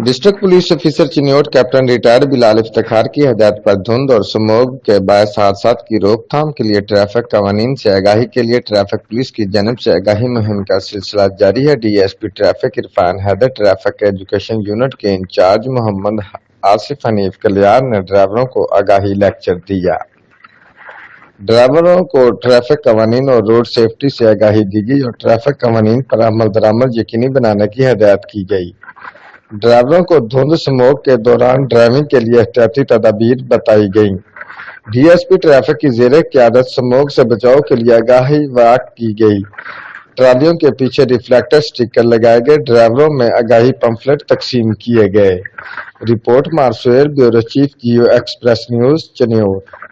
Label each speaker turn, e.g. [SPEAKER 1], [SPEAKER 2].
[SPEAKER 1] District police officer Chiniot captain retired Bilal Iftikhar की हदायत पर धुंध और स्मॉग के बायस हादसात की रोकथाम के लिए ट्रैफिक कवानीन से आगाही के लिए ट्रैफिक पुलिस की जानब से आगाही मुहिम का सिलसिला जारी है। DSP traffic Irfan Haider traffic education unit के इंचार्ज मोहम्मद आसिफ हनीफ कलियार ने ड्राइवरों को आगाही लेक्चर दिया। ड्राइवरों को ट्रैफिक कवानीन और रोड सेफ्टी से आगाही दी गई और ट्रैफिक कवानीन पर अमल दरामद यकीनी बनाने की हदायत की गई। ड्राइवरों को धुंध स्मोक के दौरान ड्राइविंग के लिए एहतियाती तदाबीर बताई गई। डीएसपी ट्रैफिक की जेर क़यादत स्मोक से बचाव के लिए आगाही वाक की गई। ट्रालियों के पीछे रिफ्लेक्टर स्टिकर लगाए गए। ड्राइवरों में आगाही पंफलेट तकसीम किए गए। रिपोर्ट मार्सुएल, ब्यूरो चीफ, जियो एक्सप्रेस न्यूज, चिन्योट।